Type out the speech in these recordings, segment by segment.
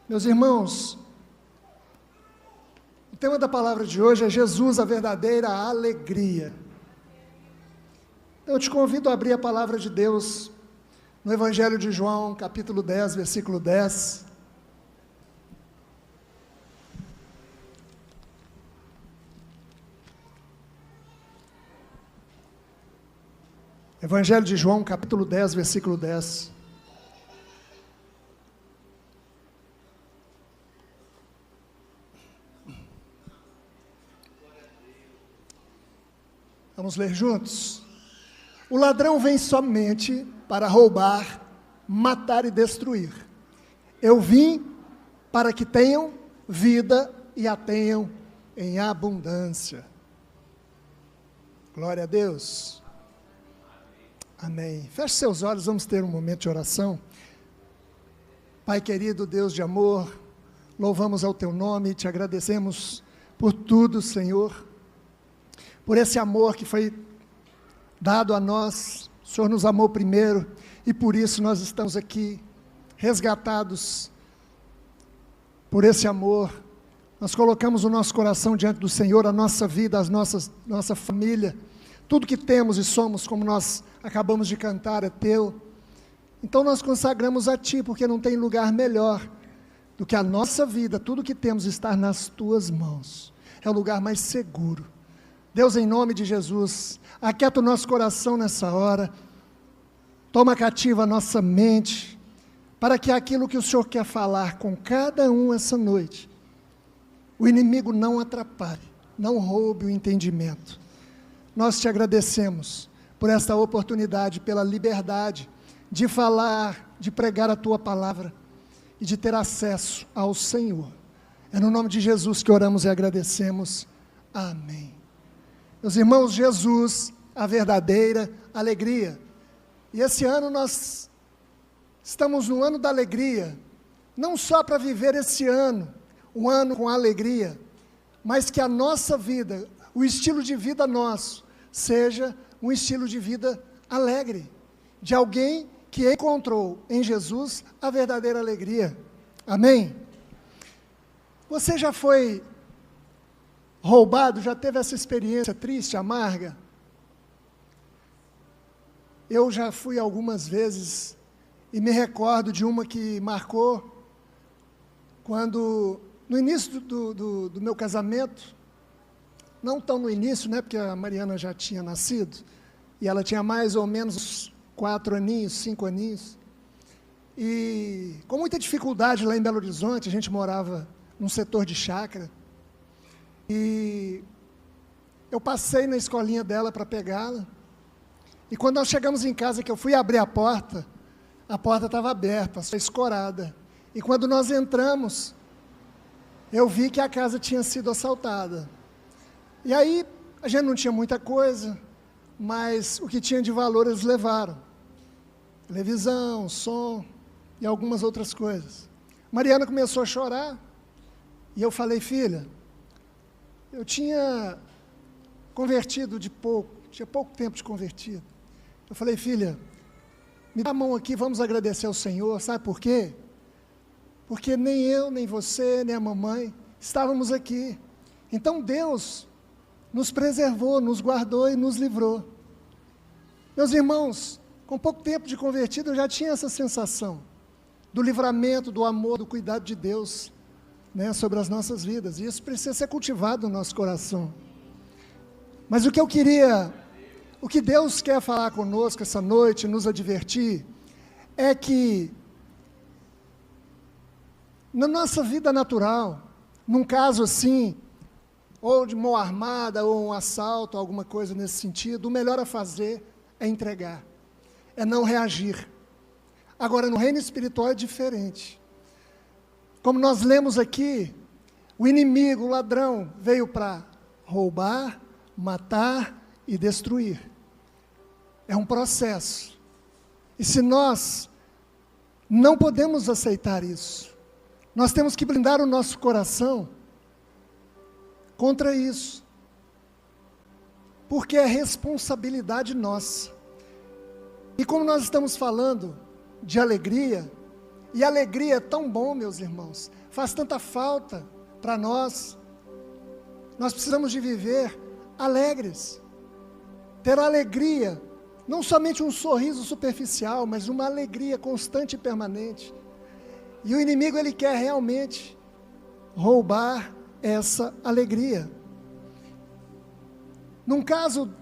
Meus irmãos, o tema da palavra de hoje é Jesus, a verdadeira alegria. Então, eu te convido a abrir a palavra de Deus no Evangelho de João, capítulo 10, versículo 10. Evangelho de João, capítulo 10, versículo 10. Vamos ler juntos? O ladrão vem somente para roubar, matar e destruir. Eu vim para que tenham vida e a tenham em abundância. Glória a Deus. Amém. Feche seus olhos, vamos ter um momento de oração. Pai querido, Deus de amor, louvamos ao teu nome e te agradecemos por tudo, Senhor, por esse amor que foi dado a nós. O Senhor nos amou primeiro e por isso nós estamos aqui resgatados por esse amor. Nós colocamos o nosso coração diante do Senhor, a nossa vida, nossa família, tudo que temos e somos, como nós acabamos de cantar, é teu. Então nós consagramos a ti, porque não tem lugar melhor do que a nossa vida, tudo que temos estar nas tuas mãos. É o lugar mais seguro. Deus, em nome de Jesus, aquieta o nosso coração nessa hora, toma cativa a nossa mente, para que aquilo que o Senhor quer falar com cada um essa noite, o inimigo não atrapalhe, não roube o entendimento. Nós te agradecemos por esta oportunidade, pela liberdade de falar, de pregar a tua palavra e de ter acesso ao Senhor. É no nome de Jesus que oramos e agradecemos. Amém. Meus irmãos, Jesus, a verdadeira alegria. E esse ano nós estamos no ano da alegria, não só para viver esse ano, um ano com alegria, mas que a nossa vida, o estilo de vida nosso, seja um estilo de vida alegre, de alguém que encontrou em Jesus a verdadeira alegria. Amém? Você já foi roubado, já teve essa experiência triste, amarga? Eu já fui algumas vezes e me recordo de uma que marcou quando, no início do meu casamento, não tão no início, né, porque a Mariana já tinha nascido, e ela tinha mais ou menos 4 aninhos, 5 aninhos, e com muita dificuldade lá em Belo Horizonte, a gente morava num setor de chácara, e eu passei na escolinha dela para pegá-la, e quando nós chegamos em casa, que eu fui abrir a porta estava aberta, só escorada, e quando nós entramos, eu vi que a casa tinha sido assaltada. E aí, a gente não tinha muita coisa, mas o que tinha de valor eles levaram. Televisão, som e algumas outras coisas. Mariana começou a chorar, e eu falei: filha, eu tinha convertido tinha pouco tempo de convertido. Eu falei: filha, me dá a mão aqui, vamos agradecer ao Senhor. Sabe por quê? Porque nem eu, nem você, nem a mamãe estávamos aqui. Então Deus nos preservou, nos guardou e nos livrou. Meus irmãos, com pouco tempo de convertido, eu já tinha essa sensação do livramento, do amor, do cuidado de Deus, né, sobre as nossas vidas, e isso precisa ser cultivado no nosso coração. Mas o que Deus quer falar conosco essa noite, nos advertir, é que na nossa vida natural, num caso assim, ou de mão armada, ou um assalto, alguma coisa nesse sentido, o melhor a fazer é entregar, é não reagir. Agora, no reino espiritual é diferente. Como nós lemos aqui, o inimigo, o ladrão, veio para roubar, matar e destruir. É um processo. E se nós não podemos aceitar isso, nós temos que blindar o nosso coração contra isso, porque é responsabilidade nossa. E como nós estamos falando de alegria, E alegria é tão bom, meus irmãos, faz tanta falta para nós. Nós precisamos de viver alegres, ter alegria, não somente um sorriso superficial, mas uma alegria constante e permanente. E o inimigo, ele quer realmente roubar essa alegria. Num caso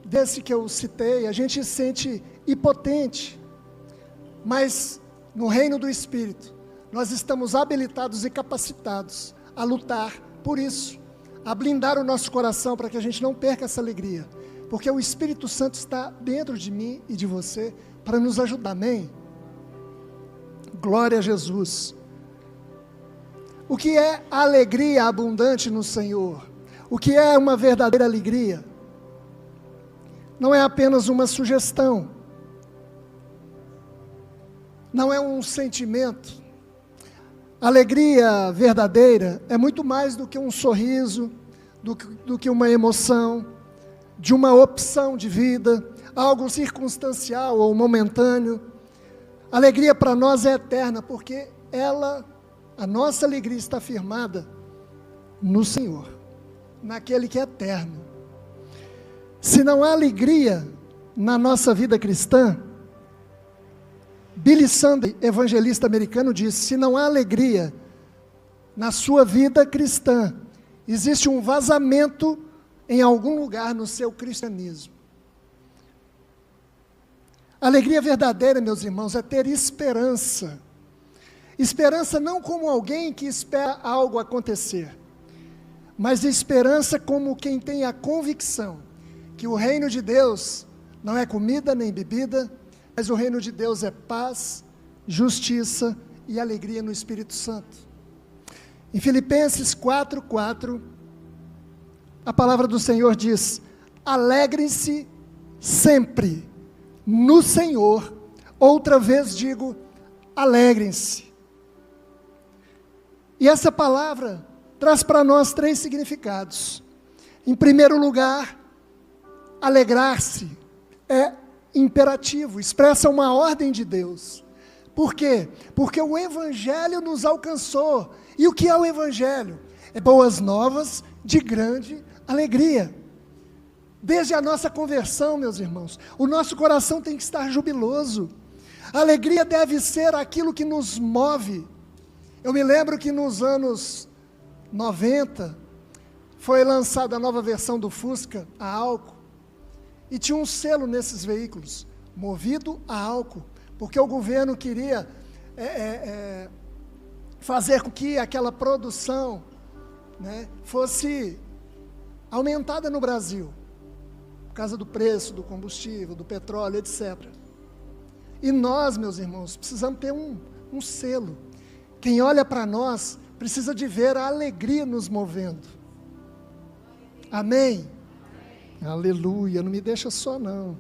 desse que eu citei, a gente se sente impotente, mas no reino do Espírito, nós estamos habilitados e capacitados a lutar por isso, a blindar o nosso coração para que a gente não perca essa alegria, porque o Espírito Santo está dentro de mim e de você para nos ajudar, amém? Glória a Jesus. O que é alegria abundante no Senhor? O que é uma verdadeira alegria? Não é apenas uma sugestão, não é um sentimento. Alegria verdadeira é muito mais do que um sorriso, do que uma emoção, de uma opção de vida, algo circunstancial ou momentâneo. Alegria para nós é eterna, porque a nossa alegria está firmada no Senhor, naquele que é eterno. Se não há alegria na nossa vida cristã, Billy Sunday, evangelista americano, disse: se não há alegria na sua vida cristã, existe um vazamento em algum lugar no seu cristianismo. Alegria verdadeira, meus irmãos, é ter esperança. Esperança não como alguém que espera algo acontecer, mas esperança como quem tem a convicção que o reino de Deus não é comida nem bebida, mas o reino de Deus é paz, justiça e alegria no Espírito Santo. Em Filipenses 4:4, a palavra do Senhor diz: alegrem-se sempre no Senhor. Outra vez digo, alegrem-se. E essa palavra traz para nós 3 significados. Em primeiro lugar, alegrar-se é imperativo, expressa uma ordem de Deus. Por quê? Porque o Evangelho nos alcançou. E o que é o Evangelho? É boas novas de grande alegria. Desde a nossa conversão, meus irmãos, o nosso coração tem que estar jubiloso. A alegria deve ser aquilo que nos move. Eu me lembro que nos anos 90, foi lançada a nova versão do Fusca, a álcool, e tinha um selo nesses veículos, movido a álcool, porque o governo queria fazer com que aquela produção, né, fosse aumentada no Brasil, por causa do preço do combustível, do petróleo, etc. E nós, meus irmãos, precisamos ter um selo. Quem olha para nós precisa de ver a alegria nos movendo. Amém? Aleluia, não me deixa só não.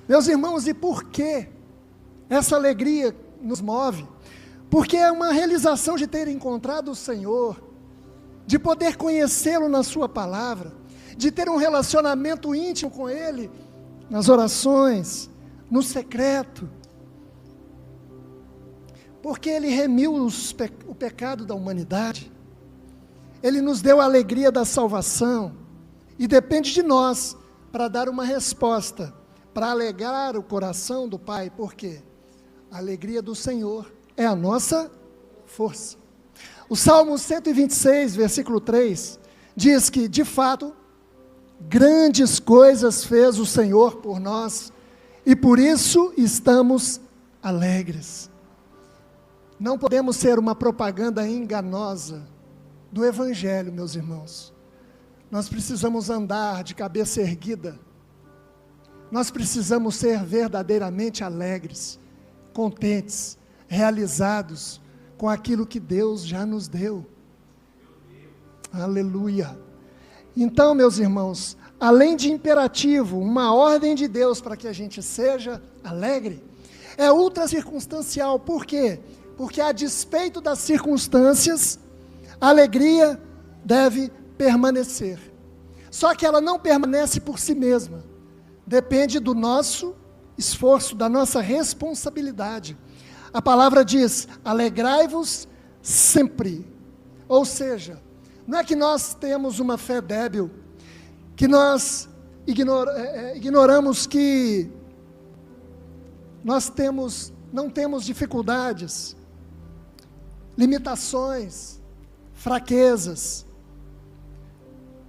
Meus irmãos, e por que essa alegria nos move? Porque é uma realização de ter encontrado o Senhor, de poder conhecê-lo na sua palavra, de ter um relacionamento íntimo com Ele, nas orações, no secreto. Porque Ele remiu o pecado da humanidade, Ele nos deu a alegria da salvação, e depende de nós, para dar uma resposta, para alegrar o coração do Pai. Por quê? A alegria do Senhor é a nossa força. O Salmo 126, versículo 3, diz que, de fato, grandes coisas fez o Senhor por nós, e por isso estamos alegres. Não podemos ser uma propaganda enganosa do Evangelho, meus irmãos. Nós precisamos andar de cabeça erguida. Nós precisamos ser verdadeiramente alegres, contentes, realizados com aquilo que Deus já nos deu. Aleluia. Então, meus irmãos, além de imperativo, uma ordem de Deus para que a gente seja alegre, é ultra circunstancial. Por quê? Porque a despeito das circunstâncias, a alegria deve permanecer. Só que ela não permanece por si mesma. Depende do nosso esforço, da nossa responsabilidade. A palavra diz: alegrai-vos sempre. Ou seja, não é que nós temos uma fé débil, que nós ignoramos que nós não temos dificuldades, limitações, fraquezas.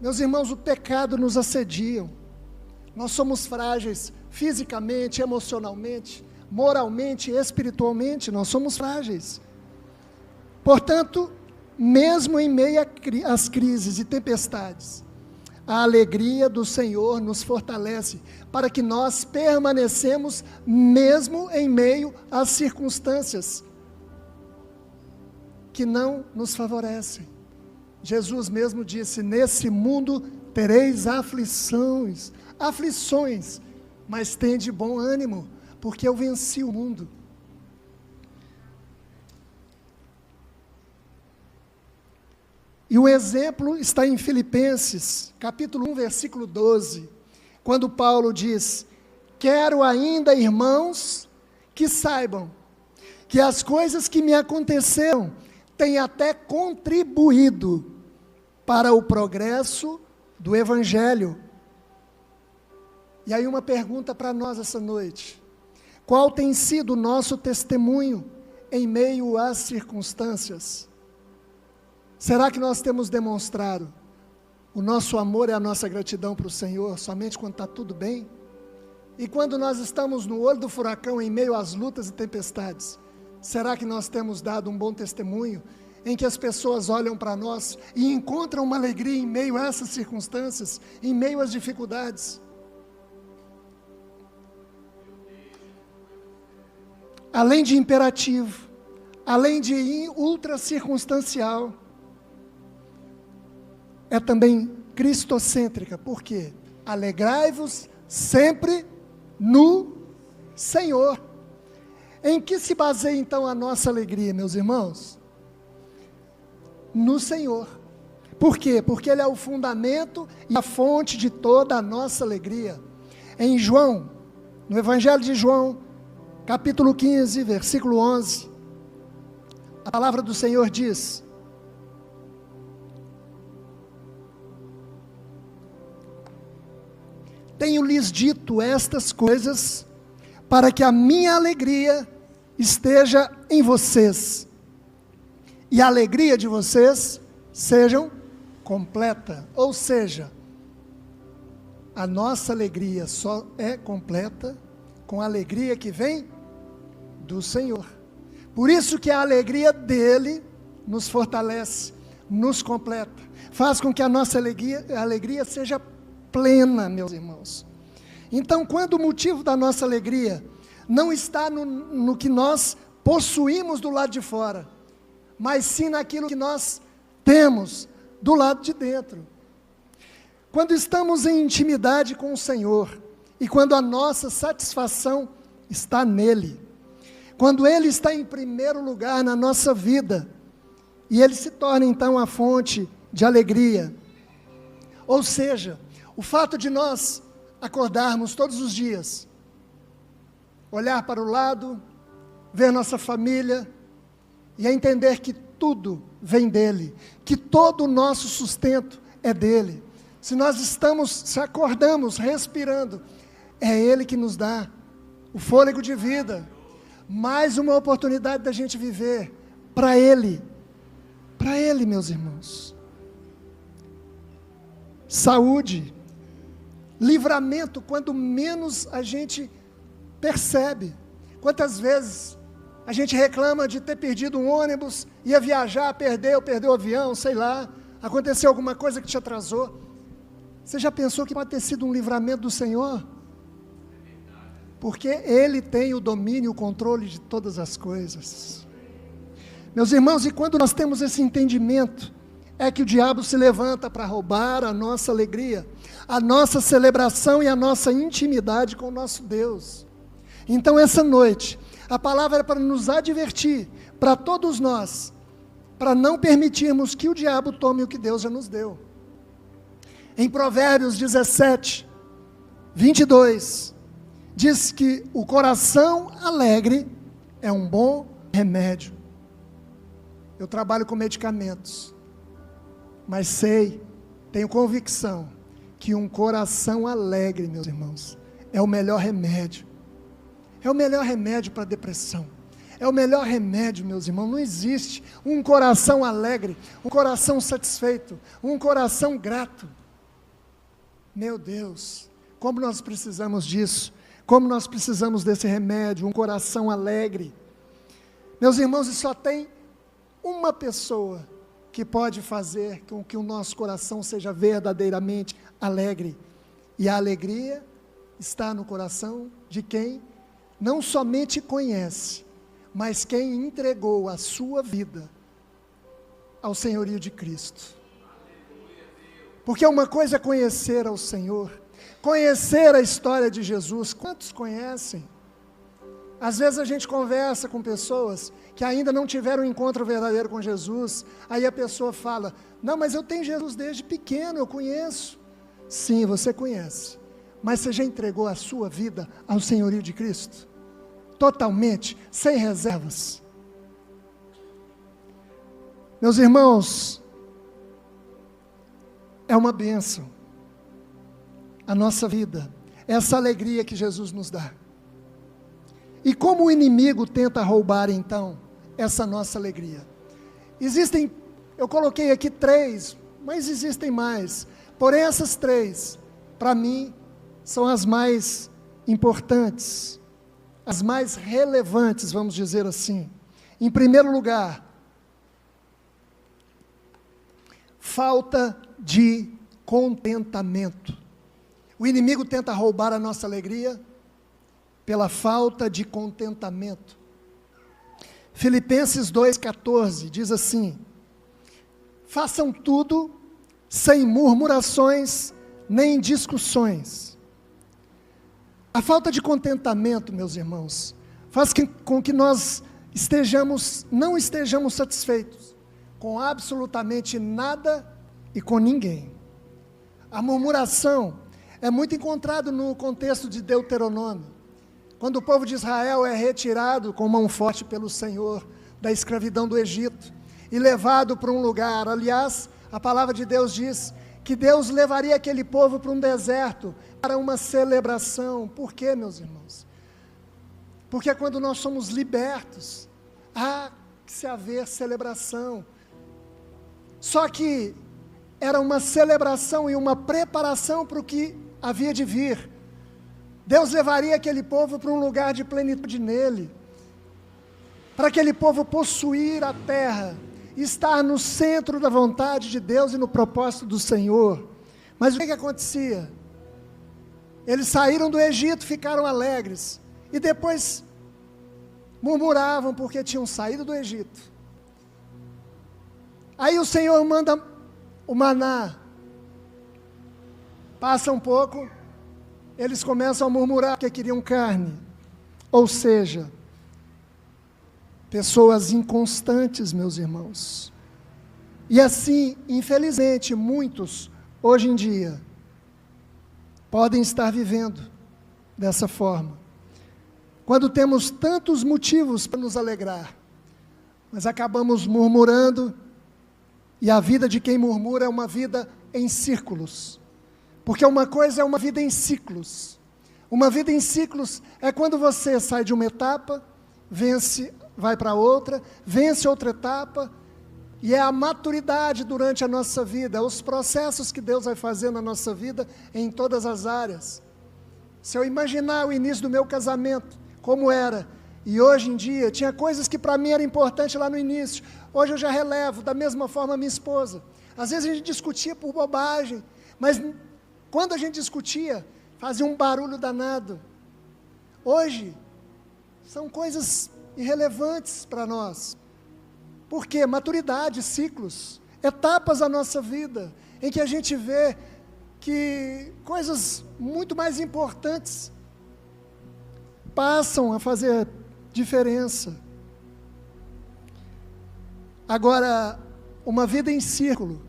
Meus irmãos, o pecado nos assedia. Nós somos frágeis fisicamente, emocionalmente, moralmente, espiritualmente, nós somos frágeis. Portanto, mesmo em meio às crises e tempestades, a alegria do Senhor nos fortalece, para que nós permanecemos mesmo em meio às circunstâncias que não nos favorecem. Jesus mesmo disse: nesse mundo tereis aflições, mas tende bom ânimo, porque eu venci o mundo. E o exemplo está em Filipenses, capítulo 1, versículo 12, quando Paulo diz: quero ainda, irmãos, que saibam que as coisas que me aconteceram têm até contribuído para o progresso do Evangelho. E aí uma pergunta para nós essa noite: qual tem sido o nosso testemunho em meio às circunstâncias? Será que nós temos demonstrado o nosso amor e a nossa gratidão para o Senhor somente quando está tudo bem? E quando nós estamos no olho do furacão, em meio às lutas e tempestades, será que nós temos dado um bom testemunho, em que as pessoas olham para nós e encontram uma alegria em meio a essas circunstâncias, em meio às dificuldades? Além de imperativo, além de ultra circunstancial, é também cristocêntrica. Por quê? Alegrai-vos sempre no Senhor. Em que se baseia então a nossa alegria, meus irmãos? No Senhor. Por quê? Porque Ele é o fundamento e a fonte de toda a nossa alegria. Em João, no Evangelho de João, capítulo 15, versículo 11, a palavra do Senhor diz: tenho-lhes dito estas coisas, para que a minha alegria esteja em vocês, e a alegria de vocês seja completa. Ou seja, a nossa alegria só é completa com a alegria que vem do Senhor. Por isso que a alegria dele nos fortalece, nos completa, faz com que a nossa alegria seja plena, meus irmãos. Então, quando o motivo da nossa alegria não está no que nós possuímos do lado de fora, mas sim naquilo que nós temos do lado de dentro. Quando estamos em intimidade com o Senhor, e quando a nossa satisfação está nele, quando Ele está em primeiro lugar na nossa vida, e Ele se torna então a fonte de alegria. Ou seja, o fato de nós acordarmos todos os dias, olhar para o lado, ver nossa família, e entender que tudo vem dEle, que todo o nosso sustento é dEle. Se acordamos respirando, é Ele que nos dá o fôlego de vida, mais uma oportunidade da gente viver para Ele, meus irmãos. Saúde, livramento, quando menos a gente percebe. Quantas vezes a gente reclama de ter perdido um ônibus, ia viajar, perdeu o avião, sei lá, aconteceu alguma coisa que te atrasou. Você já pensou que pode ter sido um livramento do Senhor? Porque Ele tem o domínio, o controle de todas as coisas. Meus irmãos, e quando nós temos esse entendimento, é que o diabo se levanta para roubar a nossa alegria, a nossa celebração e a nossa intimidade com o nosso Deus. Então, essa noite, a palavra é para nos advertir, para todos nós, para não permitirmos que o diabo tome o que Deus já nos deu. Em Provérbios 17, 22, diz que o coração alegre é um bom remédio. Eu trabalho com medicamentos, mas tenho convicção que um coração alegre, meus irmãos, é o melhor remédio. É o melhor remédio para a depressão. É o melhor remédio, meus irmãos. Não existe um coração alegre, um coração satisfeito, um coração grato. Meu Deus, como nós precisamos disso. Como nós precisamos desse remédio, um coração alegre. Meus irmãos, e só tem uma pessoa que pode fazer com que o nosso coração seja verdadeiramente alegre. E a alegria está no coração de quem não somente conhece, mas quem entregou a sua vida ao senhorio de Cristo. Porque uma coisa é conhecer ao Senhor, conhecer a história de Jesus. Quantos conhecem? Às vezes a gente conversa com pessoas que ainda não tiveram um encontro verdadeiro com Jesus, aí a pessoa fala, não, mas eu tenho Jesus desde pequeno, eu conheço. Sim, você conhece, mas você já entregou a sua vida ao senhorio de Cristo? Totalmente, sem reservas. Meus irmãos, é uma bênção a nossa vida, essa alegria que Jesus nos dá. E como o inimigo tenta roubar então essa nossa alegria? Eu coloquei aqui 3, mas existem mais. Porém essas 3, para mim, são as mais importantes, as mais relevantes, vamos dizer assim. Em primeiro lugar, falta de contentamento. O inimigo tenta roubar a nossa alegria pela falta de contentamento. Filipenses 2,14 diz assim: façam tudo sem murmurações nem discussões. A falta de contentamento, meus irmãos, faz com que nós não estejamos satisfeitos com absolutamente nada e com ninguém. A murmuração é muito encontrado no contexto de Deuteronômio, quando o povo de Israel é retirado com mão forte pelo Senhor da escravidão do Egito e levado para um lugar. Aliás, a palavra de Deus diz que Deus levaria aquele povo para um deserto, para uma celebração. Por quê, meus irmãos? Porque quando nós somos libertos, há que se haver celebração. Só que era uma celebração e uma preparação para o que havia de vir. Deus levaria aquele povo para um lugar de plenitude nele, para aquele povo possuir a terra, estar no centro da vontade de Deus e no propósito do Senhor. Mas o que acontecia? Eles saíram do Egito, ficaram alegres, e depois murmuravam porque tinham saído do Egito. Aí o Senhor manda o maná, passa um pouco, eles começam a murmurar porque queriam carne. Ou seja, pessoas inconstantes, meus irmãos. E assim, infelizmente, muitos, hoje em dia, podem estar vivendo dessa forma. Quando temos tantos motivos para nos alegrar, mas acabamos murmurando, e a vida de quem murmura é uma vida em círculos. Porque uma coisa é uma vida em ciclos. Uma vida em ciclos é quando você sai de uma etapa, vence, vai para outra, vence outra etapa, e é a maturidade durante a nossa vida, os processos que Deus vai fazer na nossa vida em todas as áreas. Se eu imaginar o início do meu casamento, como era, e hoje em dia, tinha coisas que para mim eram importantes lá no início, hoje eu já relevo, da mesma forma a minha esposa. Às vezes a gente discutia por bobagem, mas quando a gente discutia, fazia um barulho danado. Hoje, são coisas irrelevantes para nós. Por quê? Maturidade, ciclos, etapas da nossa vida, em que a gente vê que coisas muito mais importantes passam a fazer diferença. Agora, uma vida em círculo,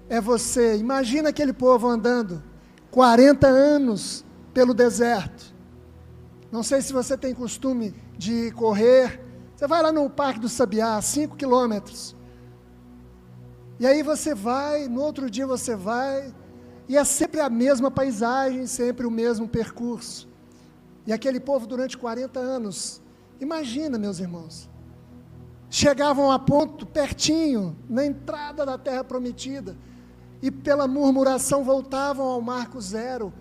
é você, imagina aquele povo andando 40 anos pelo deserto, Não sei se você tem costume de correr. Você vai lá no Parque do Sabiá, 5 quilômetros. E aí você vai, no outro dia você vai, e é sempre a mesma paisagem, sempre o mesmo percurso. E aquele povo durante 40 anos, imagina, meus irmãos, chegavam a ponto pertinho, na entrada da terra prometida, e pela murmuração voltavam ao marco zero.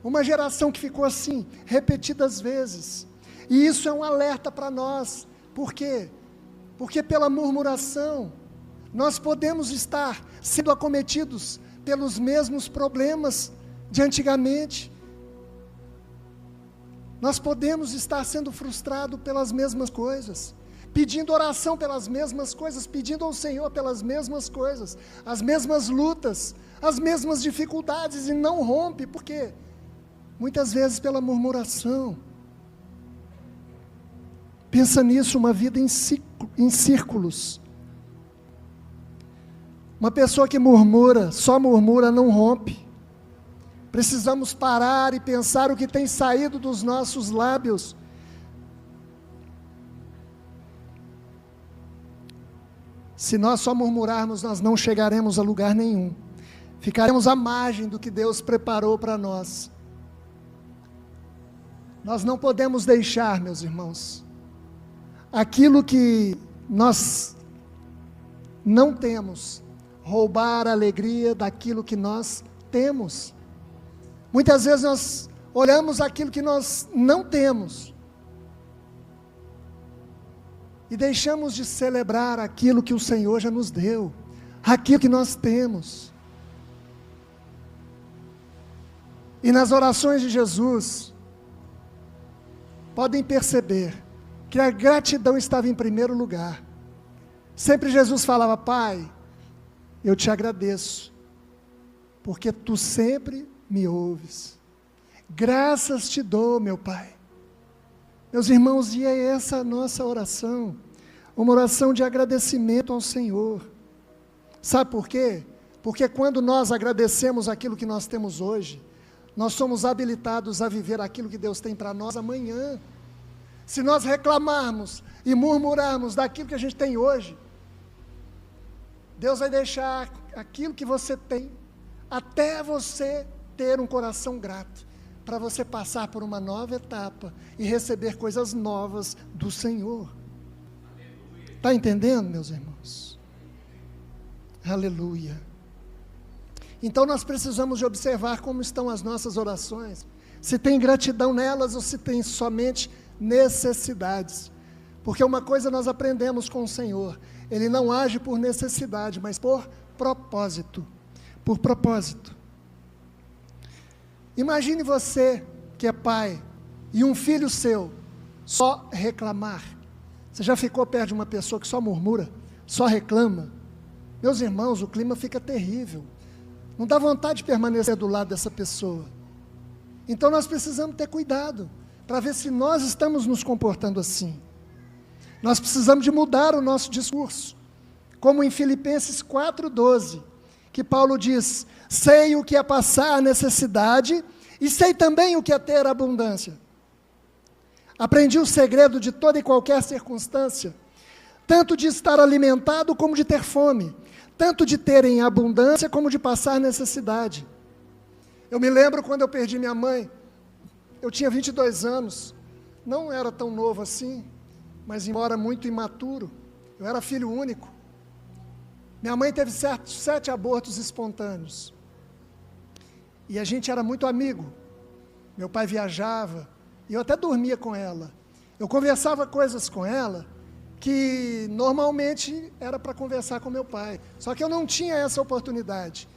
Uma geração que ficou assim, repetidas vezes. E isso é um alerta para nós. Por quê? Porque pela murmuração, nós podemos estar sendo acometidos pelos mesmos problemas de antigamente. Nós podemos estar sendo frustrados pelas mesmas coisas, pedindo oração pelas mesmas coisas, pedindo ao Senhor pelas mesmas coisas, as mesmas lutas, as mesmas dificuldades, e não rompe. Por quê? Muitas vezes pela murmuração. Pensa nisso, uma vida em círculos. Uma pessoa que murmura, só murmura, não rompe. Precisamos parar e pensar o que tem saído dos nossos lábios. Se nós só murmurarmos, nós não chegaremos a lugar nenhum. Ficaremos à margem do que Deus preparou para nós. Nós não podemos deixar, meus irmãos, aquilo que nós não temos, roubar a alegria daquilo que nós temos. Muitas vezes nós olhamos aquilo que nós não temos e deixamos de celebrar aquilo que o Senhor já nos deu, aquilo que nós temos. E nas orações de Jesus, podem perceber que a gratidão estava em primeiro lugar. Sempre Jesus falava: Pai, eu te agradeço, porque tu sempre me ouves. Graças te dou, meu Pai. Meus irmãos, e é essa a nossa oração, uma oração de agradecimento ao Senhor. Sabe por quê? Porque quando nós agradecemos aquilo que nós temos hoje, nós somos habilitados a viver aquilo que Deus tem para nós amanhã. Se nós reclamarmos e murmurarmos daquilo que a gente tem hoje, Deus vai deixar aquilo que você tem, até você ter um coração grato, para você passar por uma nova etapa e receber coisas novas do Senhor. Está entendendo, meus irmãos? Aleluia. Então nós precisamos de observar como estão as nossas orações, se tem gratidão nelas ou se tem somente necessidades. Porque uma coisa nós aprendemos com o Senhor: Ele não age por necessidade, mas por propósito. Por propósito. Imagine você que é pai e um filho seu só reclamar. Você já ficou perto de uma pessoa que só murmura, só reclama? Meus irmãos, o clima fica terrível. Não dá vontade de permanecer do lado dessa pessoa. Então nós precisamos ter cuidado para ver se nós estamos nos comportando assim. Nós precisamos de mudar o nosso discurso, como em Filipenses 4:12, que Paulo diz: sei o que é passar necessidade e sei também o que é ter abundância. Aprendi o segredo de toda e qualquer circunstância, tanto de estar alimentado como de ter fome, tanto de ter em abundância como de passar necessidade. Eu me lembro quando eu perdi minha mãe. Eu tinha 22 anos, não era tão novo assim, mas embora muito imaturo, eu era filho único. Minha mãe teve 7 abortos espontâneos, e a gente era muito amigo. Meu pai viajava, e eu até dormia com ela. Eu conversava coisas com ela, que normalmente era para conversar com meu pai, só que eu não tinha essa oportunidade,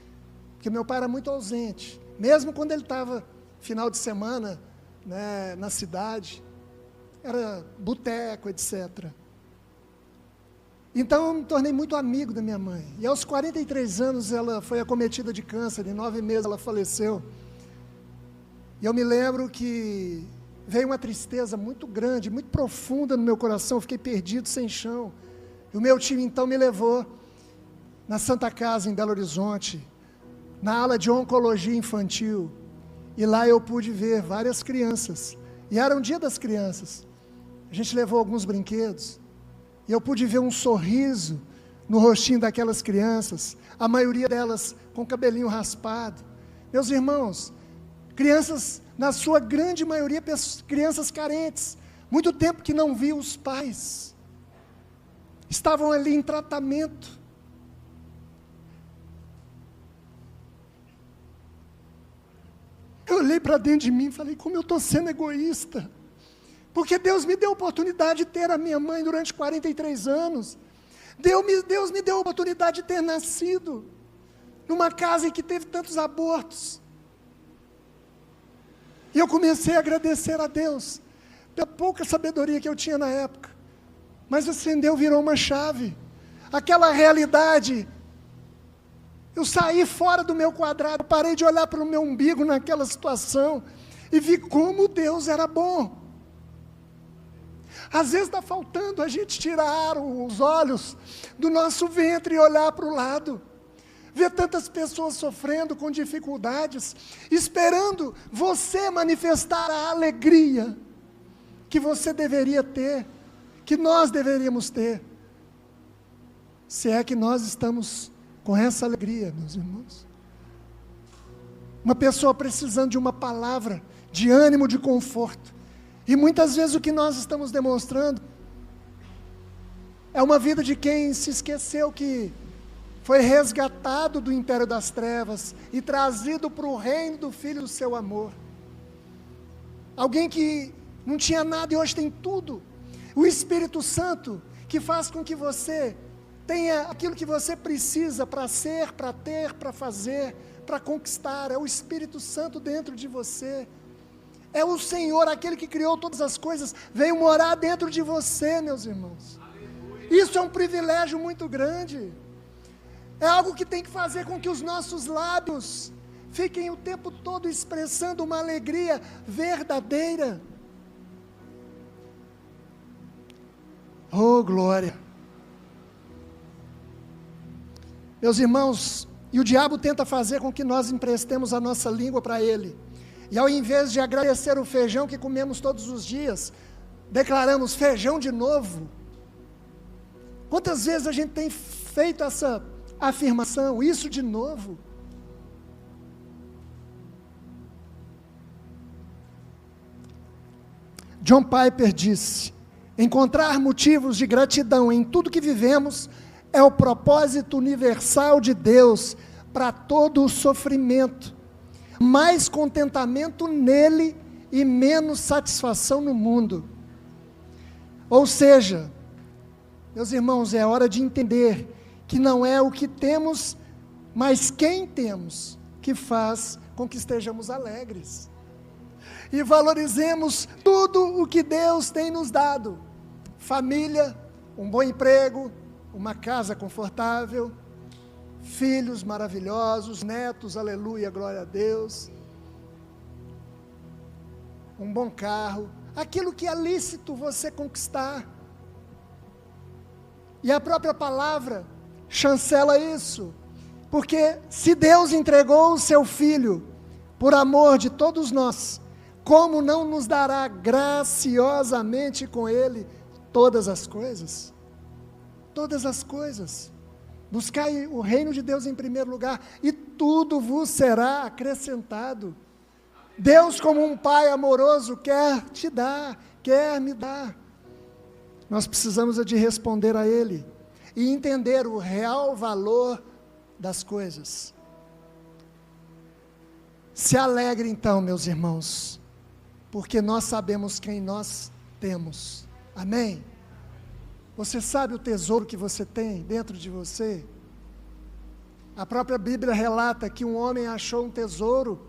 porque meu pai era muito ausente, mesmo quando ele estava final de semana, na cidade, era boteco, etc. Então eu me tornei muito amigo da minha mãe, e aos 43 anos ela foi acometida de câncer, em 9 meses ela faleceu, e eu me lembro que veio uma tristeza muito grande, muito profunda no meu coração, eu fiquei perdido, sem chão, e o meu time então me levou na Santa Casa em Belo Horizonte, na ala de oncologia infantil, e lá eu pude ver várias crianças E era um dia das crianças. A gente levou alguns brinquedos, e eu pude ver um sorriso no rostinho daquelas crianças, a maioria delas com cabelinho raspado. Meus irmãos, crianças, na sua grande maioria, crianças carentes, muito tempo que não viam os pais, estavam ali em tratamento. Eu olhei para dentro de mim e falei, como eu estou sendo egoísta, porque Deus me deu a oportunidade de ter a minha mãe durante 43 anos, Deus me deu a oportunidade de ter nascido numa casa em que teve tantos abortos, e eu comecei a agradecer a Deus, pela pouca sabedoria que eu tinha na época, mas acendeu, virou uma chave, aquela realidade. Eu saí fora do meu quadrado, parei de olhar para o meu umbigo naquela situação, e vi como Deus era bom. Às vezes está faltando a gente tirar os olhos do nosso ventre e olhar para o lado, ver tantas pessoas sofrendo com dificuldades, esperando você manifestar a alegria que você deveria ter, que nós deveríamos ter, se é que nós estamos com essa alegria, meus irmãos. Uma pessoa precisando de uma palavra de ânimo, de conforto, e muitas vezes o que nós estamos demonstrando é uma vida de quem se esqueceu que foi resgatado do império das trevas e trazido para o reino do Filho do seu amor. Alguém que não tinha nada e hoje tem tudo. O Espírito Santo que faz com que você tenha aquilo que você precisa para ser, para ter, para fazer, para conquistar. É o Espírito Santo dentro de você. É o Senhor, aquele que criou todas as coisas, veio morar dentro de você, meus irmãos. Isso é um privilégio muito grande. É algo que tem que fazer com que os nossos lábios fiquem o tempo todo expressando uma alegria verdadeira. Oh, glória! Meus irmãos, e o diabo tenta fazer com que nós emprestemos a nossa língua para ele. E ao invés de agradecer o feijão que comemos todos os dias, declaramos feijão de novo. Quantas vezes a gente tem feito essa afirmação, isso de novo? John Piper disse: encontrar motivos de gratidão em tudo que vivemos é o propósito universal de Deus para todo o sofrimento. Mais contentamento nele e menos satisfação no mundo. Ou seja, meus irmãos, é hora de entender que não é o que temos, mas quem temos, que faz com que estejamos alegres. E valorizemos tudo o que Deus tem nos dado. Família, um bom emprego, uma casa confortável, filhos maravilhosos, netos, aleluia, glória a Deus, um bom carro, aquilo que é lícito você conquistar. E a própria palavra chancela isso, porque se Deus entregou o seu Filho por amor de todos nós, como não nos dará graciosamente com Ele todas as coisas? Todas as coisas. Buscai o reino de Deus em primeiro lugar, e tudo vos será acrescentado. Deus, como um Pai amoroso, quer te dar, quer me dar. Nós precisamos de responder a Ele e entender o real valor das coisas. Se alegre então, meus irmãos, porque nós sabemos quem nós temos. Amém? Você sabe o tesouro que você tem dentro de você? A própria Bíblia relata que um homem achou um tesouro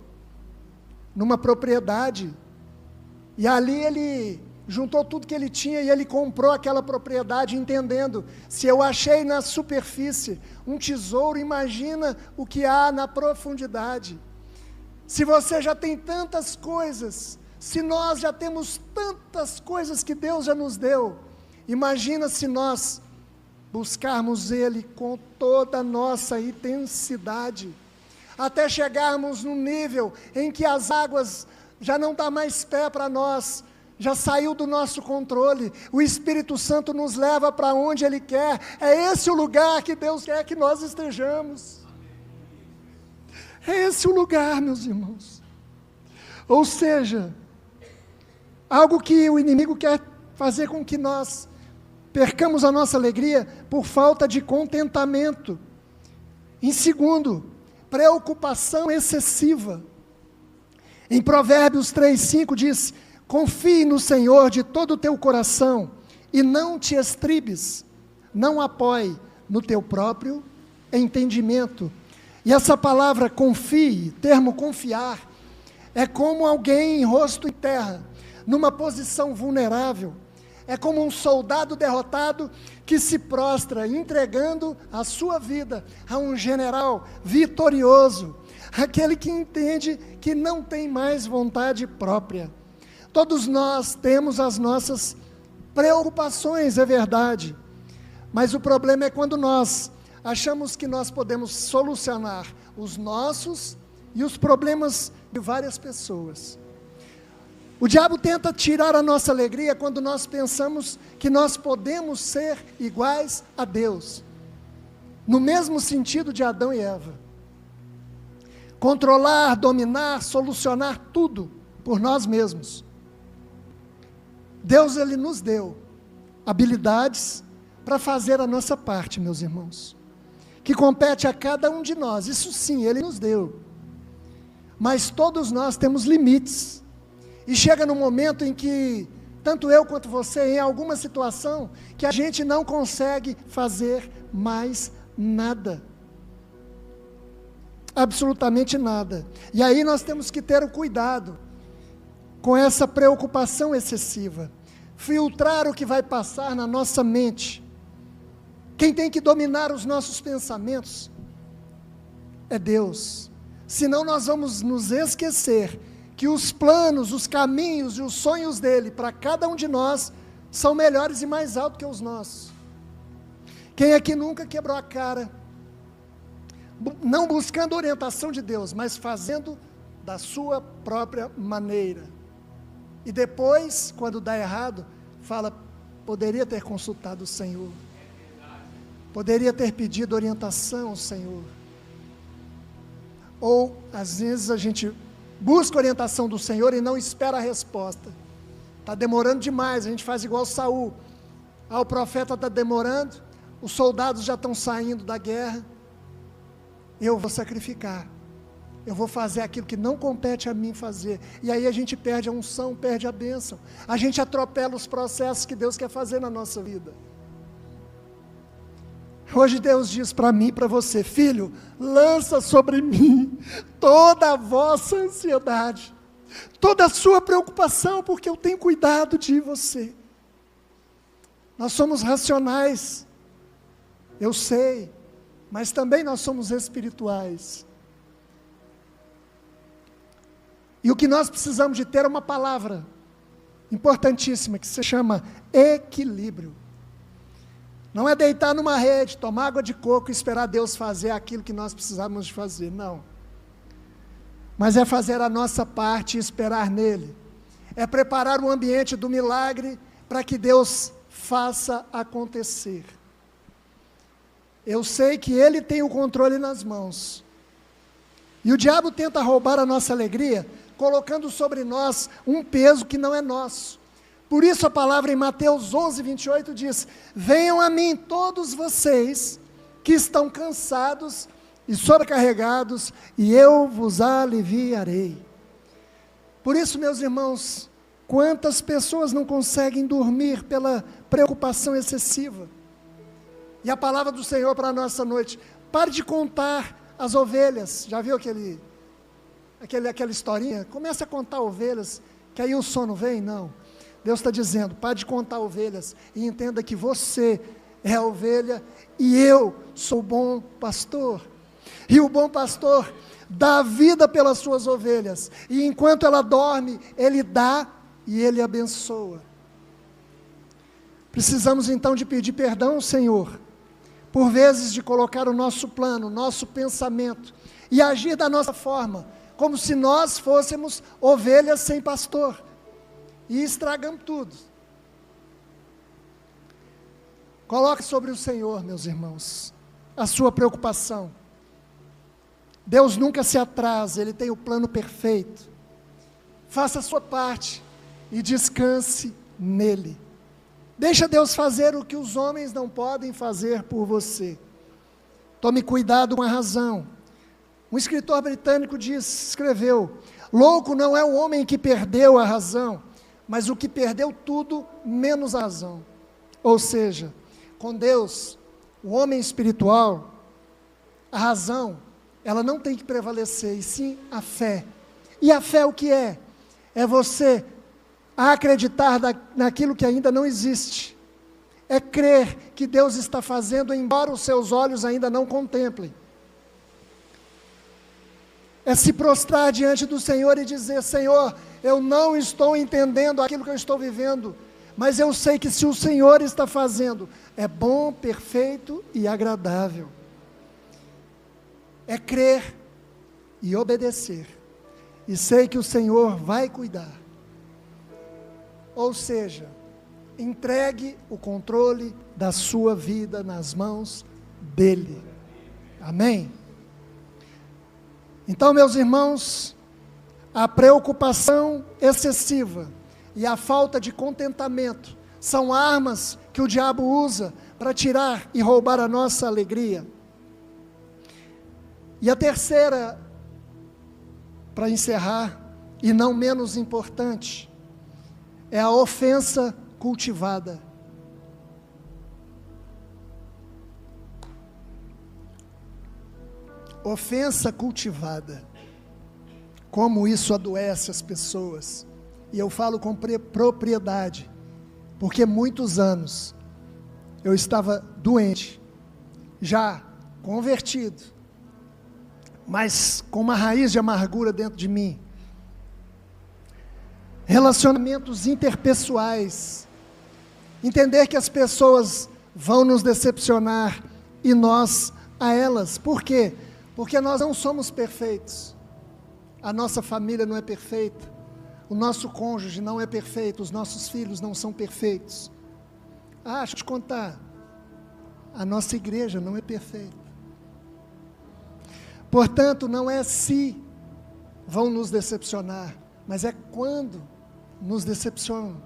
numa propriedade, e ali ele juntou tudo que ele tinha e ele comprou aquela propriedade, entendendo, se eu achei na superfície um tesouro, imagina o que há na profundidade. Se você já tem tantas coisas, se nós já temos tantas coisas que Deus já nos deu, imagina se nós buscarmos Ele com toda a nossa intensidade, até chegarmos num nível em que as águas já não dá mais pé para nós, já saiu do nosso controle. O Espírito Santo nos leva para onde Ele quer. É esse o lugar que Deus quer que nós estejamos. É esse o lugar, meus irmãos. Ou seja, algo que o inimigo quer fazer com que nós percamos a nossa alegria por falta de contentamento. Em segundo, preocupação excessiva. Em Provérbios 3:5 diz: confie no Senhor de todo o teu coração e não te estribes, não apoie no teu próprio entendimento. E essa palavra confie, termo confiar, é como alguém em rosto em terra, numa posição vulnerável. É como um soldado derrotado que se prostra, entregando a sua vida a um general vitorioso, aquele que entende que não tem mais vontade própria. Todos nós temos as nossas preocupações, é verdade, mas o problema é quando nós achamos que nós podemos solucionar os nossos e os problemas de várias pessoas. O diabo tenta tirar a nossa alegria quando nós pensamos que nós podemos ser iguais a Deus, no mesmo sentido de Adão e Eva. Controlar, dominar, solucionar tudo por nós mesmos. Deus, Ele nos deu habilidades para fazer a nossa parte, meus irmãos, que compete a cada um de nós. Isso sim, Ele nos deu. Mas todos nós temos limites. E chega no momento em que, tanto eu quanto você, em alguma situação, que a gente não consegue fazer mais nada. Absolutamente nada. E aí nós temos que ter o cuidado com essa preocupação excessiva. Filtrar o que vai passar na nossa mente. Quem tem que dominar os nossos pensamentos é Deus. Senão nós vamos nos esquecer que os planos, os caminhos e os sonhos dele para cada um de nós são melhores e mais altos que os nossos. Quem aqui nunca quebrou a cara, não buscando a orientação de Deus, mas fazendo da sua própria maneira? E depois, quando dá errado, fala: poderia ter consultado o Senhor, poderia ter pedido orientação ao Senhor. Ou, às vezes, a gente busca a orientação do Senhor e não espera a resposta. Está demorando demais, a gente faz igual Saul. O profeta está demorando, os soldados já estão saindo da guerra. Eu vou sacrificar, eu vou fazer aquilo que não compete a mim fazer. E aí a gente perde a unção, perde a bênção. A gente atropela os processos que Deus quer fazer na nossa vida. Hoje Deus diz para mim e para você: filho, lança sobre mim toda a vossa ansiedade, toda a sua preocupação, porque eu tenho cuidado de você. Nós somos racionais, eu sei, mas também nós somos espirituais. E o que nós precisamos de ter é uma palavra importantíssima, que se chama equilíbrio. Não é deitar numa rede, tomar água de coco e esperar Deus fazer aquilo que nós precisamos de fazer, não. Mas é fazer a nossa parte e esperar nele. É preparar o ambiente do milagre para que Deus faça acontecer. Eu sei que Ele tem o controle nas mãos. E o diabo tenta roubar a nossa alegria, colocando sobre nós um peso que não é nosso. Por isso a palavra em Mateus 11:28 diz: venham a mim todos vocês que estão cansados e sobrecarregados, e eu vos aliviarei. Por isso, meus irmãos, quantas pessoas não conseguem dormir pela preocupação excessiva? E a palavra do Senhor para a nossa noite: pare de contar as ovelhas. Já viu aquela historinha? Começa a contar ovelhas, que aí o sono vem? Não. Deus está dizendo: pare de contar ovelhas e entenda que você é a ovelha e eu sou o bom pastor. E o bom pastor dá vida pelas suas ovelhas, e enquanto ela dorme, Ele dá e Ele abençoa. Precisamos então de pedir perdão ao Senhor, por vezes de colocar o nosso plano, o nosso pensamento, e agir da nossa forma, como se nós fôssemos ovelhas sem pastor, e estragamos tudo. Coloque sobre o Senhor, meus irmãos, a sua preocupação. Deus nunca se atrasa, Ele tem o plano perfeito. Faça a sua parte e descanse nele. Deixa Deus fazer o que os homens não podem fazer por você. Tome cuidado com a razão. Um escritor britânico escreveu: louco não é o homem que perdeu a razão, mas o que perdeu tudo menos a razão. Ou seja, com Deus, o homem espiritual, a razão, ela não tem que prevalecer, e sim a fé. E a fé o que é? É você acreditar naquilo que ainda não existe. É crer que Deus está fazendo, embora os seus olhos ainda não contemplem. É se prostrar diante do Senhor e dizer: Senhor, eu não estou entendendo aquilo que eu estou vivendo, mas eu sei que se o Senhor está fazendo, é bom, perfeito e agradável. É crer e obedecer, e sei que o Senhor vai cuidar. Ou seja, entregue o controle da sua vida nas mãos dEle. Amém? Então, meus irmãos, a preocupação excessiva e a falta de contentamento são armas que o diabo usa para tirar e roubar a nossa alegria. E a terceira, para encerrar, e não menos importante, é a ofensa cultivada. Ofensa cultivada. Como isso adoece as pessoas. E eu falo com propriedade, porque muitos anos eu estava doente, já convertido, mas com uma raiz de amargura dentro de mim. Relacionamentos interpessoais, entender que as pessoas vão nos decepcionar e nós a elas. Por quê? Porque nós não somos perfeitos, a nossa família não é perfeita, o nosso cônjuge não é perfeito, os nossos filhos não são perfeitos. Deixa eu te contar, a nossa igreja não é perfeita. Portanto, não é se vão nos decepcionar, mas é quando nos decepcionam.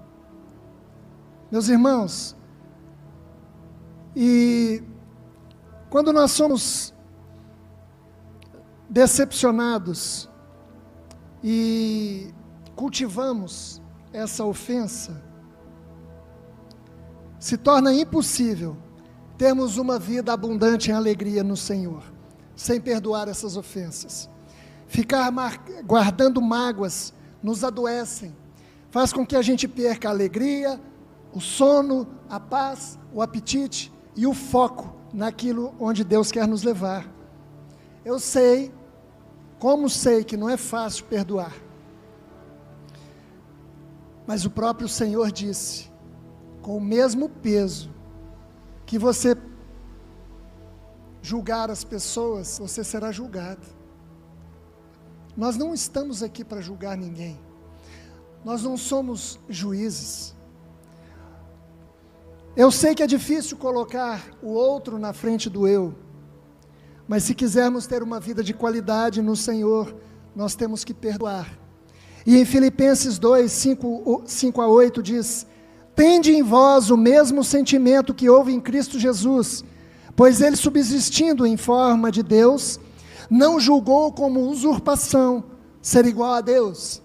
Meus irmãos, e quando nós somos decepcionados e cultivamos essa ofensa, se torna impossível termos uma vida abundante em alegria no Senhor, sem perdoar essas ofensas. Ficar guardando mágoas nos adoecem, faz com que a gente perca a alegria, o sono, a paz, o apetite e o foco naquilo onde Deus quer nos levar. Eu sei, como sei que não é fácil perdoar, mas o próprio Senhor disse, com o mesmo peso que você julgar as pessoas, você será julgado. Nós não estamos aqui para julgar ninguém, nós não somos juízes. Eu sei que é difícil colocar o outro na frente do eu, mas se quisermos ter uma vida de qualidade no Senhor, nós temos que perdoar. E em Filipenses 2, 5 a 8 diz: tende em vós o mesmo sentimento que houve em Cristo Jesus, pois ele, subsistindo em forma de Deus, não julgou como usurpação ser igual a Deus,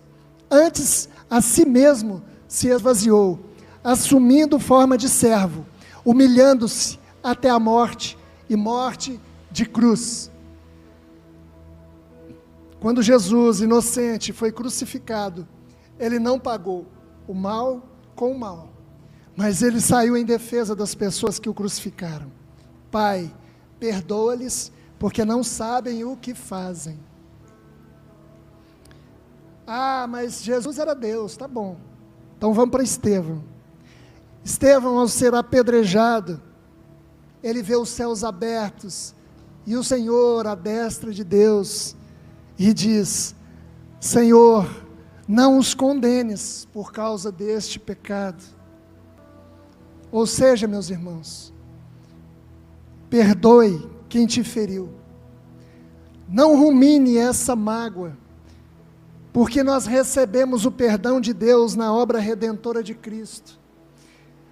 antes a si mesmo se esvaziou, assumindo forma de servo, humilhando-se até a morte, e morte de cruz. Quando Jesus, inocente, foi crucificado, ele não pagou o mal com o mal, mas ele saiu em defesa das pessoas que o crucificaram. Pai, perdoa-lhes, porque não sabem o que fazem. Mas Jesus era Deus, tá bom. Então vamos para Estevão. Estevão, ao ser apedrejado, ele vê os céus abertos, e o Senhor à destra de Deus, e diz: Senhor, não os condenes por causa deste pecado. Ou seja, meus irmãos, perdoe quem te feriu. Não rumine essa mágoa, porque nós recebemos o perdão de Deus na obra redentora de Cristo.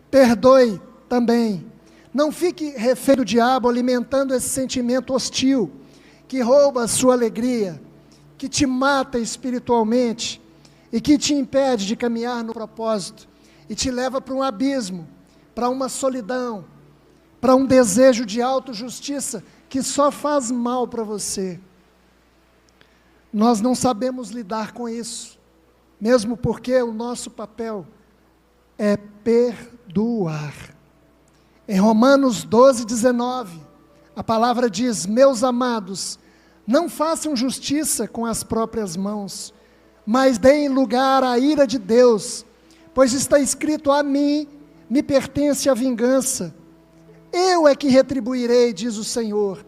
Perdoe também. Não fique refém do diabo alimentando esse sentimento hostil, que rouba a sua alegria, que te mata espiritualmente e que te impede de caminhar no propósito e te leva para um abismo, para uma solidão, para um desejo de autojustiça que só faz mal para você. Nós não sabemos lidar com isso, mesmo porque o nosso papel é perdoar. Em Romanos 12:19, a palavra diz: meus amados, não façam justiça com as próprias mãos, mas deem lugar à ira de Deus, pois está escrito: a mim me pertence a vingança, eu é que retribuirei, diz o Senhor.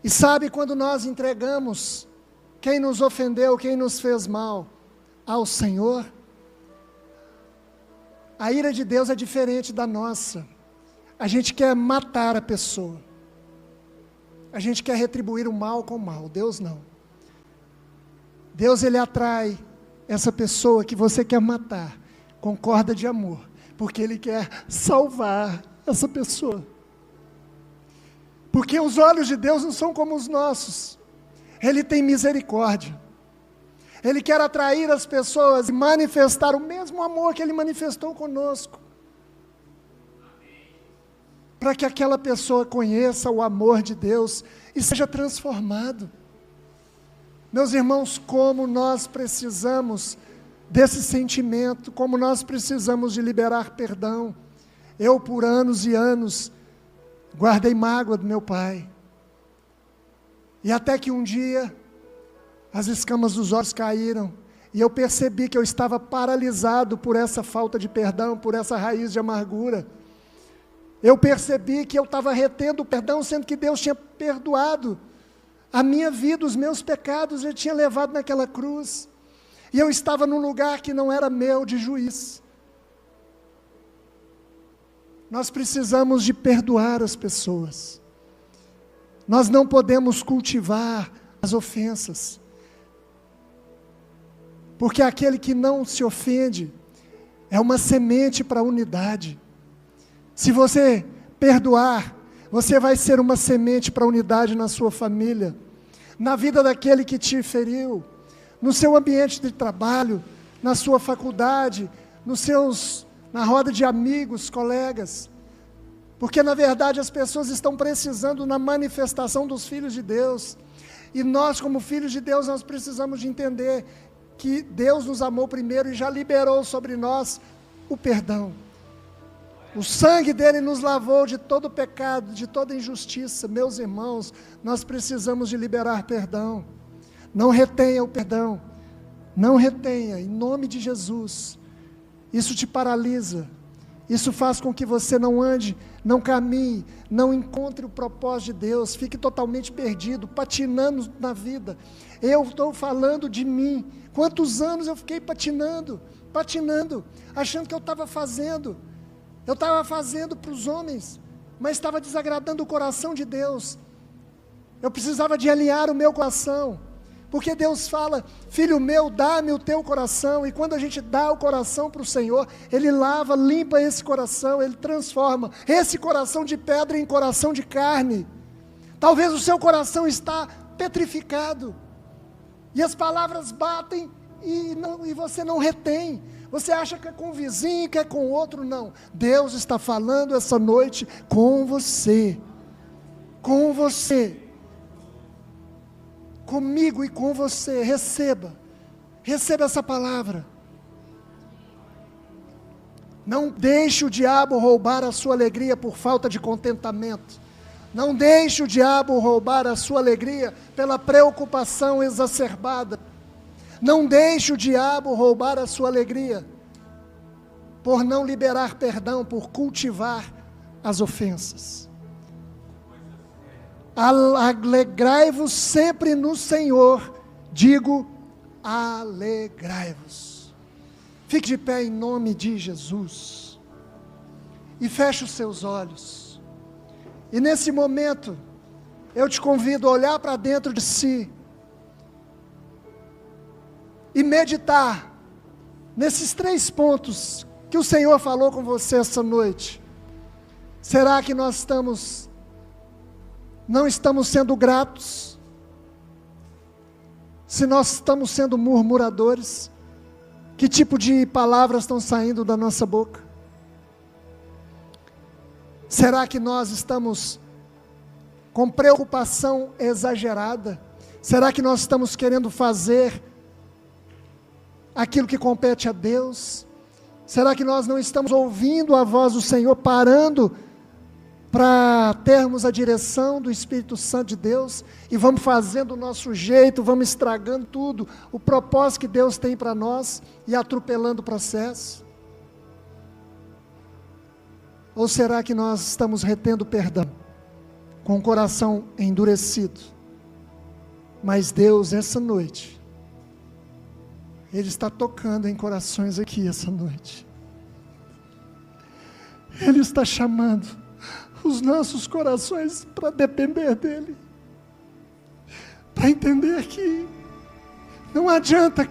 E sabe, quando nós entregamos quem nos ofendeu, quem nos fez mal, ao Senhor, a ira de Deus é diferente da nossa. A gente quer matar a pessoa, a gente quer retribuir o mal com o mal. Deus não. Deus, Ele atrai essa pessoa que você quer matar com corda de amor, porque Ele quer salvar essa pessoa. Porque os olhos de Deus não são como os nossos. Ele tem misericórdia. Ele quer atrair as pessoas e manifestar o mesmo amor que Ele manifestou conosco, para que aquela pessoa conheça o amor de Deus e seja transformado. Meus irmãos, como nós precisamos desse sentimento, como nós precisamos de liberar perdão. Eu, por anos e anos, guardei mágoa do meu pai, e até que um dia, as escamas dos olhos caíram, e eu percebi que eu estava paralisado por essa falta de perdão, por essa raiz de amargura. Eu percebi que eu estava retendo o perdão, sendo que Deus tinha perdoado a minha vida, os meus pecados, Ele tinha levado naquela cruz, e eu estava num lugar que não era meu, de juiz. Nós precisamos de perdoar as pessoas, nós não podemos cultivar as ofensas, porque aquele que não se ofende, é uma semente para a unidade. Se você perdoar, você vai ser uma semente para a unidade na sua família, na vida daquele que te feriu, no seu ambiente de trabalho, na sua faculdade, na roda de amigos, colegas. Porque na verdade as pessoas estão precisando na manifestação dos filhos de Deus. E nós, como filhos de Deus, nós precisamos de entender que Deus nos amou primeiro e já liberou sobre nós o perdão. O sangue dele nos lavou de todo pecado, de toda injustiça. Meus irmãos, nós precisamos de liberar perdão. Não retenha o perdão, não retenha, em nome de Jesus. Isso te paralisa, isso faz com que você não ande, não caminhe, não encontre o propósito de Deus, fique totalmente perdido, patinando na vida. Eu estou falando de mim. Quantos anos eu fiquei patinando, achando que eu estava fazendo para os homens, mas estava desagradando o coração de Deus. Eu precisava de alinhar o meu coração, porque Deus fala: filho meu, dá-me o teu coração. E quando a gente dá o coração para o Senhor, Ele lava, limpa esse coração, Ele transforma esse coração de pedra em coração de carne. Talvez o seu coração está petrificado, e as palavras batem e você não retém. Você acha que é com o vizinho, que é com o outro. Não, Deus está falando essa noite com você, comigo e com você. Receba essa palavra. Não deixe o diabo roubar a sua alegria por falta de contentamento. Não deixe o diabo roubar a sua alegria pela preocupação exacerbada. Não deixe o diabo roubar a sua alegria por não liberar perdão, por cultivar as ofensas. Alegrai-vos sempre no Senhor, digo alegrai-vos. Fique de pé em nome de Jesus. E feche os seus olhos. E nesse momento, eu te convido a olhar para dentro de si e meditar nesses 3 pontos que o Senhor falou com você essa noite. Será que nós não estamos sendo gratos? Se nós estamos sendo murmuradores, que tipo de palavras estão saindo da nossa boca? Será que nós estamos com preocupação exagerada? Será que nós estamos querendo fazer aquilo que compete a Deus? Será que nós não estamos ouvindo a voz do Senhor, parando para termos a direção do Espírito Santo de Deus, e vamos fazendo o nosso jeito, vamos estragando tudo, o propósito que Deus tem para nós, e atropelando o processo? Ou será que nós estamos retendo perdão, com o coração endurecido? Mas Deus, essa noite, Ele está tocando em corações aqui essa noite. Ele está chamando os nossos corações para depender dEle, para entender que não adianta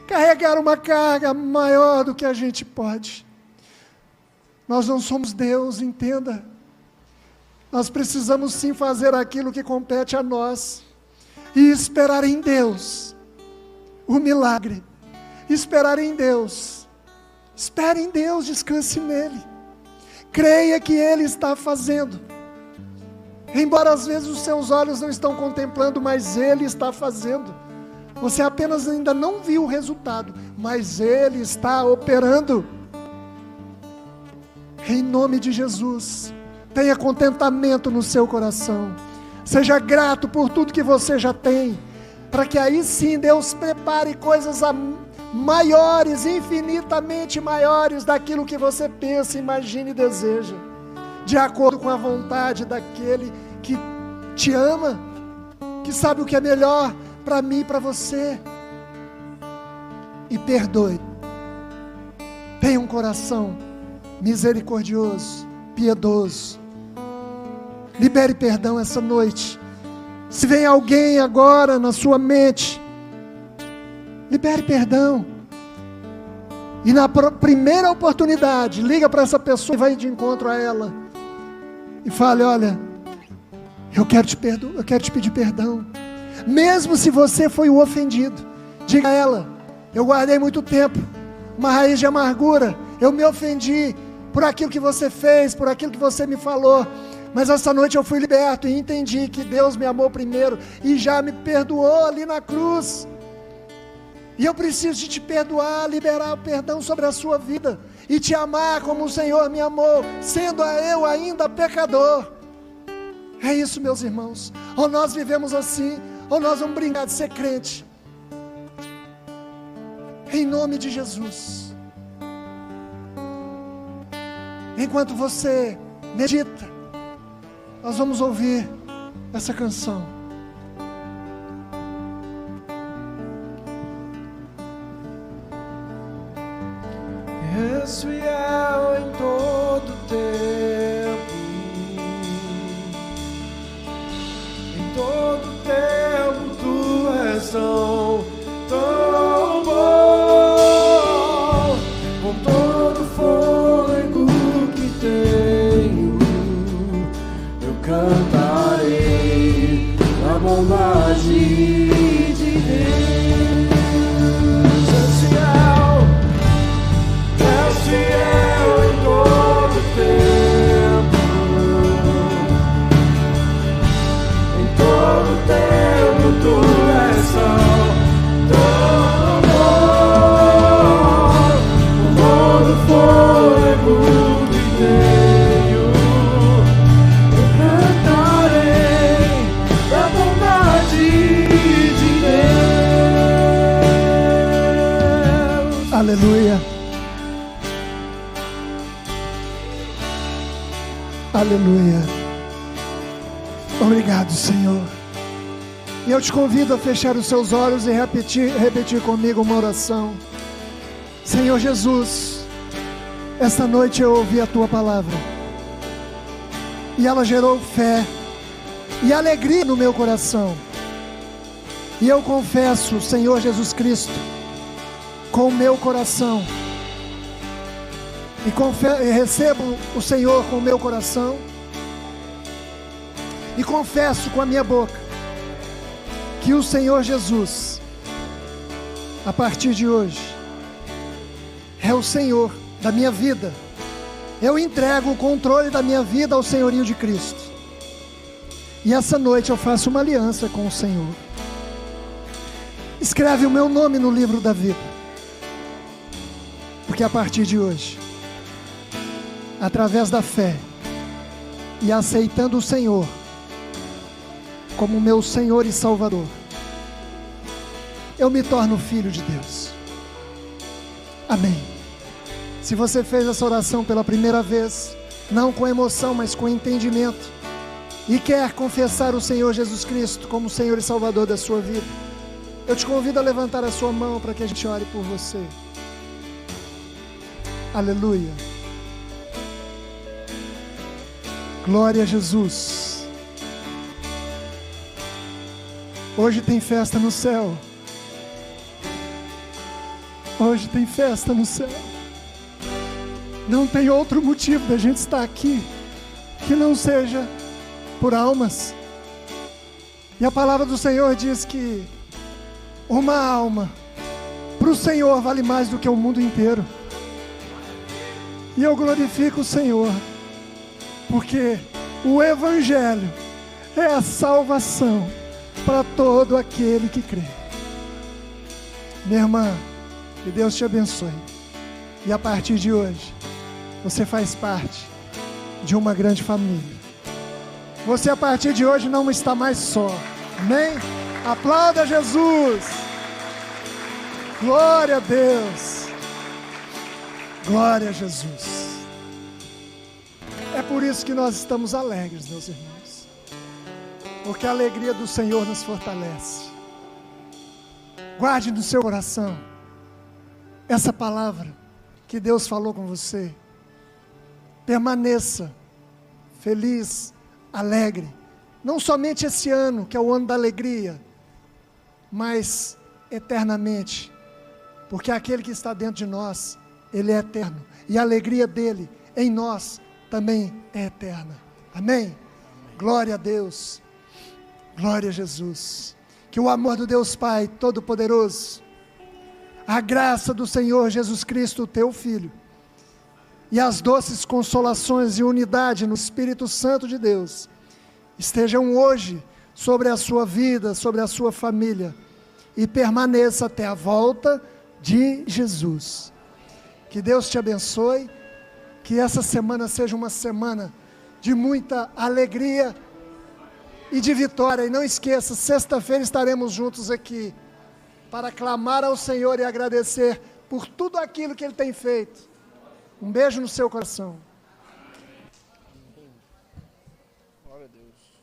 carregar uma carga maior do que a gente pode. Nós não somos Deus, entenda. Nós precisamos sim fazer aquilo que compete a nós, e esperar em Deus o milagre. Esperar em Deus. Espere em Deus, descanse nele. Creia que Ele está fazendo. Embora às vezes os seus olhos não estão contemplando, mas Ele está fazendo. Você apenas ainda não viu o resultado, mas Ele está operando. Em nome de Jesus, tenha contentamento no seu coração. Seja grato por tudo que você já tem, para que aí sim Deus prepare coisas maiores, infinitamente maiores daquilo que você pensa, imagina e deseja, de acordo com a vontade daquele que te ama, que sabe o que é melhor para mim e para você. E perdoe. Tenha um coração misericordioso, piedoso. Libere perdão essa noite. Se vem alguém agora na sua mente, libere perdão. E na primeira oportunidade, liga para essa pessoa e vai de encontro a ela. E fale: olha, eu quero te pedir perdão. Mesmo se você foi o ofendido, diga a ela: eu guardei muito tempo uma raiz de amargura, eu me ofendi por aquilo que você fez, por aquilo que você me falou, mas essa noite eu fui liberto e entendi que Deus me amou primeiro e já me perdoou ali na cruz. E eu preciso de te perdoar, liberar o perdão sobre a sua vida e te amar como o Senhor me amou, sendo eu ainda pecador. É isso, meus irmãos. Ou nós vivemos assim, ou nós vamos brincar de ser crente. Em nome de Jesus. Enquanto você medita, nós vamos ouvir essa canção. És fiel em todo tempo, em todo tempo tu és tão bom, com todo fôlego que tenho, eu cantarei a bondade de Deus. És fiel em todo tempo, em todo tempo tu és tão bom, com todo fôlego que tenho, eu cantarei da bondade de Deus. Aleluia. Aleluia. Obrigado, Senhor. E eu te convido a fechar os seus olhos e repetir comigo uma oração. Senhor Jesus, esta noite eu ouvi a Tua palavra, e ela gerou fé e alegria no meu coração. E eu confesso, Senhor Jesus Cristo, com o meu coração, e recebo o Senhor com o meu coração, e confesso com a minha boca, que o Senhor Jesus, a partir de hoje, é o Senhor da minha vida. Eu entrego o controle da minha vida ao senhorio de Cristo. E essa noite eu faço uma aliança com o Senhor. Escreve o meu nome no livro da vida. Porque a partir de hoje, através da fé e aceitando o Senhor como meu Senhor e Salvador, eu me torno filho de Deus. Amém. Se você fez essa oração pela primeira vez, não com emoção, mas com entendimento, e quer confessar o Senhor Jesus Cristo como Senhor e Salvador da sua vida, eu te convido a levantar a sua mão para que a gente ore por você. Aleluia. Glória a Jesus. Hoje tem festa no céu. Hoje tem festa no céu. Não tem outro motivo da gente estar aqui que não seja por almas. E a palavra do Senhor diz que uma alma para o Senhor vale mais do que o mundo inteiro. E eu glorifico o Senhor, porque o Evangelho é a salvação para todo aquele que crê. Minha irmã, que Deus te abençoe. E a partir de hoje, você faz parte de uma grande família. Você a partir de hoje não está mais só. Amém? Aplauda Jesus. Glória a Deus. Glória a Jesus. É por isso que nós estamos alegres, meus irmãos. Porque a alegria do Senhor nos fortalece. Guarde no seu coração essa palavra que Deus falou com você. Permaneça feliz, alegre. Não somente esse ano, que é o ano da alegria, mas eternamente. Porque aquele que está dentro de nós, Ele é eterno. E a alegria dele em nós também é eterna. Amém? Glória a Deus. Glória a Jesus. Que o amor do Deus Pai Todo-Poderoso, a graça do Senhor Jesus Cristo, teu Filho, e as doces consolações e unidade no Espírito Santo de Deus, estejam hoje sobre a sua vida, sobre a sua família, e permaneça até a volta de Jesus. Que Deus te abençoe, que essa semana seja uma semana de muita alegria e de vitória. E não esqueça, sexta-feira estaremos juntos aqui, para clamar ao Senhor e agradecer por tudo aquilo que Ele tem feito. Um beijo no seu coração. Glória a Deus.